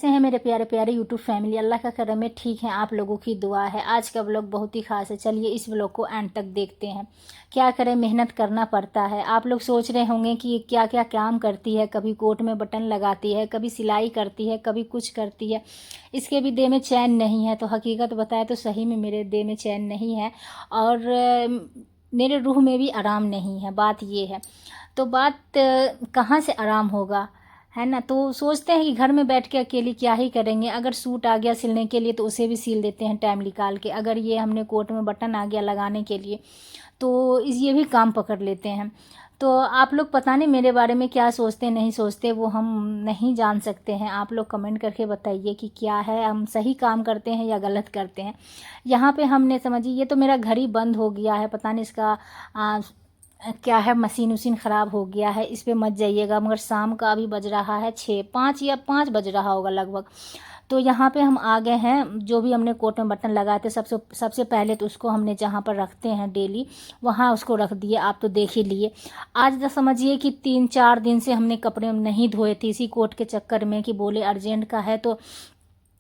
कैसे हैं मेरे प्यारे प्यारे यूट्यूब फैमिली। अल्लाह का करम है, ठीक है, आप लोगों की दुआ है। आज का व्लॉग बहुत ही खास है। चलिए इस व्लॉग को एंड तक देखते हैं। क्या करें, मेहनत करना पड़ता है। आप लोग सोच रहे होंगे कि क्या क्या काम करती है, कभी कोट में बटन लगाती है, कभी सिलाई करती है, कभी कुछ करती है, इसके भी देह में चैन नहीं है। तो हकीकत बताए तो सही में मेरे देह में चैन नहीं है और मेरे रूह में भी आराम नहीं है। बात ये है। तो बात कहाँ से आराम होगा, है ना। तो सोचते हैं कि घर में बैठ के अकेली क्या ही करेंगे। अगर सूट आ गया सिलने के लिए तो उसे भी सिल देते हैं टाइम निकाल के। अगर ये हमने कोट में बटन आ गया लगाने के लिए तो ये भी काम पकड़ लेते हैं। तो आप लोग पता नहीं मेरे बारे में क्या सोचते नहीं सोचते, वो हम नहीं जान सकते हैं। आप लोग कमेंट करके बताइए कि क्या है, हम सही काम करते हैं या गलत करते हैं। यहाँ पे हमने समझिए, ये तो मेरा घर ही बंद हो गया है। पता नहीं इसका क्या है, मशीन उशीन ख़राब हो गया है। इस पे मत जाइएगा। मगर शाम का अभी बज रहा है 5 बज रहा होगा लगभग। तो यहाँ पे हम आ गए हैं। जो भी हमने कोट में बटन लगाए थे सबसे पहले तो उसको हमने जहाँ पर रखते हैं डेली वहाँ उसको रख दिए। आप तो देख ही लिए। आज तो समझिए कि 3-4 दिन से हमने कपड़े नहीं धोए थे इसी कोट के चक्कर में, कि बोले अर्जेंट का है तो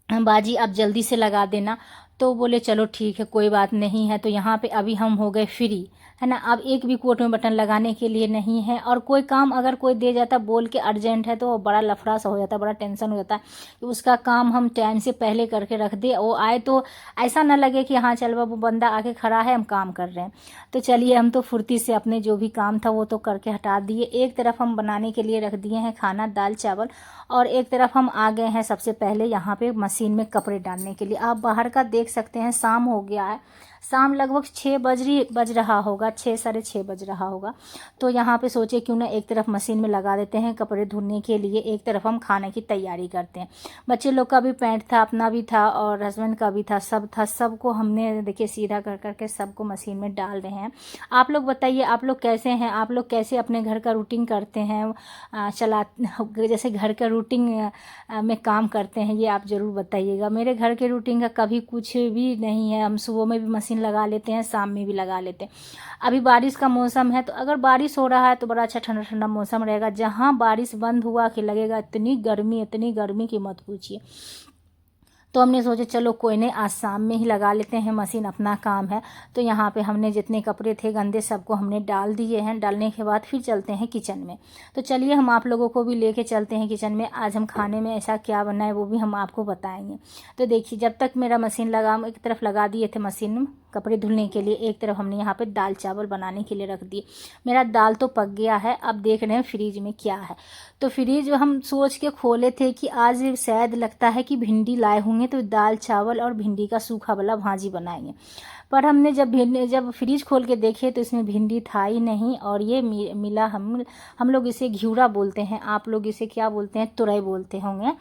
बाजी आप जल्दी से लगा देना। तो बोले चलो ठीक है, कोई बात नहीं है। तो यहाँ पे अभी हम हो गए फ्री, है ना। अब एक भी कोट में बटन लगाने के लिए नहीं है। और कोई काम अगर कोई दे जाता बोल के अर्जेंट है तो बड़ा लफड़ा सा हो जाता है, बड़ा टेंशन हो जाता है कि उसका काम हम टाइम से पहले करके रख दे। वो आए तो ऐसा ना लगे कि हाँ चल बाबू बंदा आके खड़ा है हम काम कर रहे हैं। तो चलिए हम तो फुर्ती से अपने जो भी काम था वो तो करके हटा दिए। एक तरफ हम बनाने के लिए रख दिए हैं खाना, दाल चावल, और एक तरफ हम आ गए हैं सबसे पहले यहाँ पे मशीन में कपड़े डालने के लिए। आप बाहर का देख सकते हैं, शाम हो गया है। शाम लगभग 6 बज रहा होगा, 6 साढ़े 6 बज रहा होगा। तो यहाँ पे सोचे क्यों ना एक तरफ मशीन में लगा देते हैं कपड़े धुलने के लिए, एक तरफ हम खाने की तैयारी करते हैं। बच्चे लोग का भी पैंट था, अपना भी था और हस्बैंड का भी था, सब था। सबको हमने देखिए सीधा कर करके सबको मशीन में डाल रहे हैं। आप लोग बताइए, आप लोग कैसे हैं, आप लोग कैसे अपने घर का रूटीन करते हैं, जैसे घर का रूटीन में काम करते हैं, ये आप ज़रूर बताइएगा। मेरे घर के रूटीन का कभी कुछ भी नहीं है। हम सुबह में भी मशीन लगा लेते हैं, शाम में भी लगा लेते हैं। अभी बारिश का मौसम है तो अगर बारिश हो रहा है तो बड़ा अच्छा ठंडा ठंडा मौसम रहेगा। जहाँ बारिश बंद हुआ कि लगेगा इतनी गर्मी कि मत पूछिए। तो हमने सोचा चलो कोई नहीं, आज शाम में ही लगा लेते हैं मशीन, अपना काम है। तो यहाँ पे हमने जितने कपड़े थे गंदे सबको हमने डाल दिए हैं। डालने के बाद फिर चलते हैं किचन में। तो चलिए हम आप लोगों को भी लेके चलते हैं किचन में। आज हम खाने में ऐसा क्या बनाए वो भी हम आपको बताएंगे। तो देखिए, जब तक मेरा मशीन लगा, हम एक तरफ लगा दिए थे मशीन में कपड़े धुलने के लिए, एक तरफ हमने यहाँ पे दाल चावल बनाने के लिए रख दिए। मेरा दाल तो पक गया है। अब देख रहे हैं फ्रिज में क्या है। तो फ्रिज हम सोच के खोले थे कि आज शायद लगता है कि भिंडी लाए होंगे तो दाल चावल और भिंडी का सूखा वाला भाजी बनाएंगे। पर हमने जब फ्रिज खोल के देखे तो इसमें भिंडी था ही नहीं। और ये मिला, हम लोग इसे घिउरा बोलते हैं, आप लोग इसे क्या बोलते हैं, तुरई बोलते होंगे।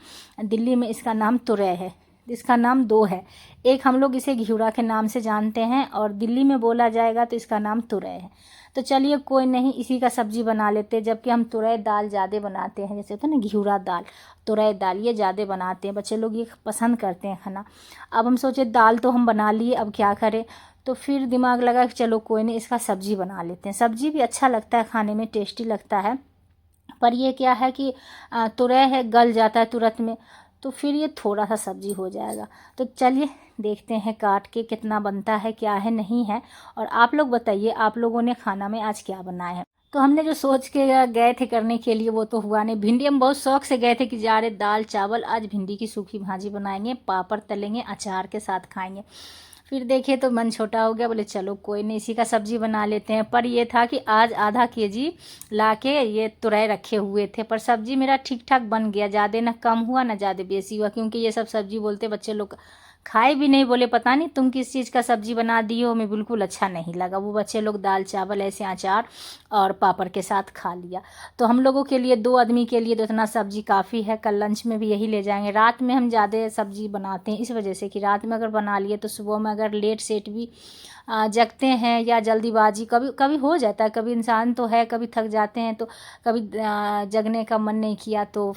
दिल्ली में इसका नाम तुरई है। इसका नाम दो है, एक हम लोग इसे घिउरा के नाम से जानते हैं और दिल्ली में बोला जाएगा तो इसका नाम तुरई है। तो चलिए कोई नहीं, इसी का सब्जी बना लेते हैं। जबकि हम तुरई दाल ज़्यादा बनाते हैं, जैसे होता है ना घिउरा दाल, तुरई दाल, ये ज़्यादा बनाते हैं। बच्चे लोग ये पसंद करते हैं खाना। अब हम सोचे दाल तो हम बना लिए, अब क्या करें। तो फिर दिमाग लगा कि चलो कोई नहीं, इसका सब्जी बना लेते हैं। सब्जी भी अच्छा लगता है, खाने में टेस्टी लगता है। पर ये क्या है कि तुरई है, गल जाता है तुरंत में, तो फिर ये थोड़ा सा सब्जी हो जाएगा। तो चलिए देखते हैं काट के कितना बनता है, क्या है नहीं है। और आप लोग बताइए, आप लोगों ने खाना में आज क्या बनाया है। तो हमने जो सोच के गए थे करने के लिए वो तो हुआ नहीं। भिंडी हम बहुत शौक से गए थे कि जा रहे दाल चावल, आज भिंडी की सूखी भाजी बनाएंगे, पापड़ तलेंगे, अचार के साथ खाएंगे। फिर देखे तो मन छोटा हो गया, बोले चलो कोई नहीं, इसी का सब्जी बना लेते हैं। पर ये था कि आज आधा केजी लाके ये तुरई रखे हुए थे, पर सब्जी मेरा ठीक ठाक बन गया। ज़्यादा ना कम हुआ ना ज़्यादा बेसी हुआ, क्योंकि ये सब सब्जी बोलते बच्चे लोग खाए भी नहीं। बोले पता नहीं तुम किस चीज़ का सब्जी बना दी हो, हमें बिल्कुल अच्छा नहीं लगा। वो बच्चे लोग दाल चावल ऐसे अचार और पापड़ के साथ खा लिया। तो हम लोगों के लिए, 2 आदमी के लिए तो इतना सब्जी काफ़ी है। कल लंच में भी यही ले जाएंगे। रात में हम ज़्यादा सब्जी बनाते हैं इस वजह से कि रात में अगर बना लिए तो सुबह में अगर लेट सेट भी जगते हैं या जल्दीबाजी कभी कभी हो जाता है। कभी इंसान तो है, कभी थक जाते हैं तो कभी जगने का मन नहीं किया तो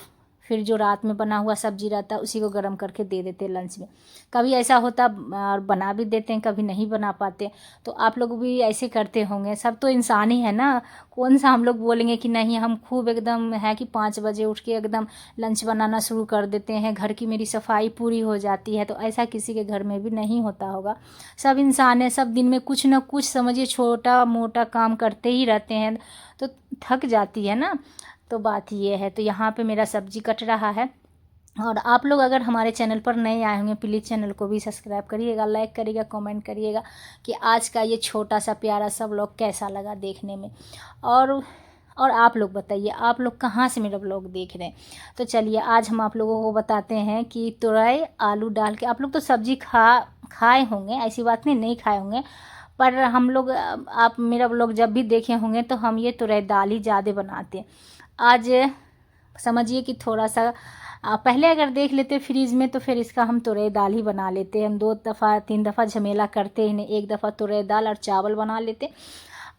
फिर जो रात में बना हुआ सब्जी रहता है उसी को गर्म करके दे देते हैं लंच में। कभी ऐसा होता और बना भी देते हैं, कभी नहीं बना पाते। तो आप लोग भी ऐसे करते होंगे, सब तो इंसान ही है ना। कौन सा हम लोग बोलेंगे कि नहीं हम खूब एकदम है कि 5 बजे उठ के एकदम लंच बनाना शुरू कर देते हैं, घर की मेरी सफाई पूरी हो जाती है। तो ऐसा किसी के घर में भी नहीं होता होगा। सब इंसान है, सब दिन में कुछ ना कुछ समझिए छोटा मोटा काम करते ही रहते हैं, तो थक जाती है ना। तो बात ये है। तो यहाँ पे मेरा सब्जी कट रहा है। और आप लोग अगर हमारे चैनल पर नए आए होंगे प्लीज़ चैनल को भी सब्सक्राइब करिएगा, लाइक करिएगा, कमेंट करिएगा कि आज का ये छोटा सा प्यारा सा व्लॉग कैसा लगा देखने में। और आप लोग बताइए आप लोग कहाँ से मेरा व्लॉग देख रहे हैं। तो चलिए आज हम आप लोगों को बताते हैं कि तुरई आलू डाल के, आप लोग तो सब्ज़ी खाए होंगे, ऐसी बात नहीं खाए होंगे, पर हम लोग आप मेरा व्लॉग जब भी देखे होंगे तो हम ये तुरई दाल ही ज़्यादा बनाते हैं। आज समझिए कि थोड़ा सा पहले अगर देख लेते फ्रीज़ में तो फिर इसका हम तुरई दाल ही बना लेते। हम 2 दफ़ा 3 दफ़ा झमेला करते ही नहीं, एक दफ़ा तुरई दाल और चावल बना लेते।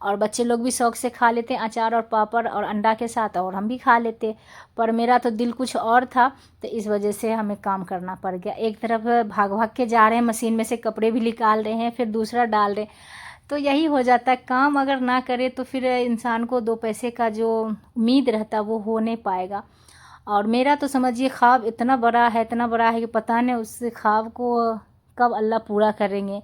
और बच्चे लोग भी शौक़ से खा लेते हैं अचार और पापड़ और अंडा के साथ, और हम भी खा लेते। पर मेरा तो दिल कुछ और था, तो इस वजह से हमें काम करना पड़ गया। एक तरफ भाग भाग के जा रहे हैं, मशीन में से कपड़े भी निकाल रहे हैं, फिर दूसरा डाल रहे हैं। तो यही हो जाता है, काम अगर ना करे तो फिर इंसान को 2 पैसे का जो उम्मीद रहता है वो हो नहीं पाएगा। और मेरा तो समझिए ख्वाब इतना बड़ा है कि पता नहीं उस ख्वाब को कब अल्लाह पूरा करेंगे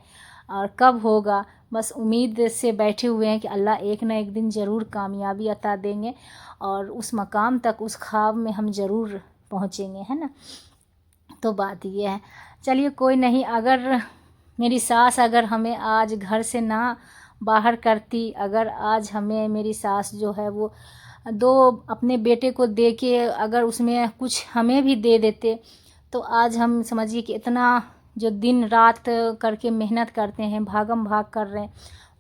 और कब होगा। बस उम्मीद से बैठे हुए हैं कि अल्लाह एक ना एक दिन ज़रूर कामयाबी अता देंगे और उस मकाम तक, उस ख्वाब में हम ज़रूर पहुँचेंगे, है ना। तो बात ये है। चलिए कोई नहीं, अगर मेरी सास अगर हमें आज घर से ना बाहर करती, अगर आज हमें मेरी सास जो है वो 2 अपने बेटे को दे के अगर उसमें कुछ हमें भी दे देते, तो आज हम समझिए कि इतना जो दिन रात करके मेहनत करते हैं, भागम भाग कर रहे हैं,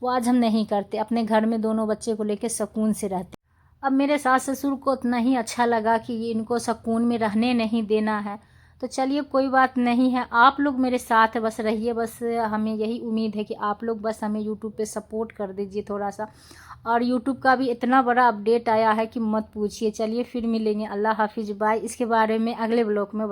वो आज हम नहीं करते। अपने घर में दोनों बच्चे को लेके सुकून से रहते। अब मेरे सास ससुर को इतना ही अच्छा लगा कि इनको सुकून में रहने नहीं देना है। तो चलिए कोई बात नहीं है, आप लोग मेरे साथ बस रहिए। बस हमें यही उम्मीद है कि आप लोग बस हमें यूट्यूब पे सपोर्ट कर दीजिए थोड़ा सा। और यूट्यूब का भी इतना बड़ा अपडेट आया है कि मत पूछिए। चलिए फिर मिलेंगे, अल्लाह हाफिज़, बाय। इसके बारे में अगले ब्लॉग में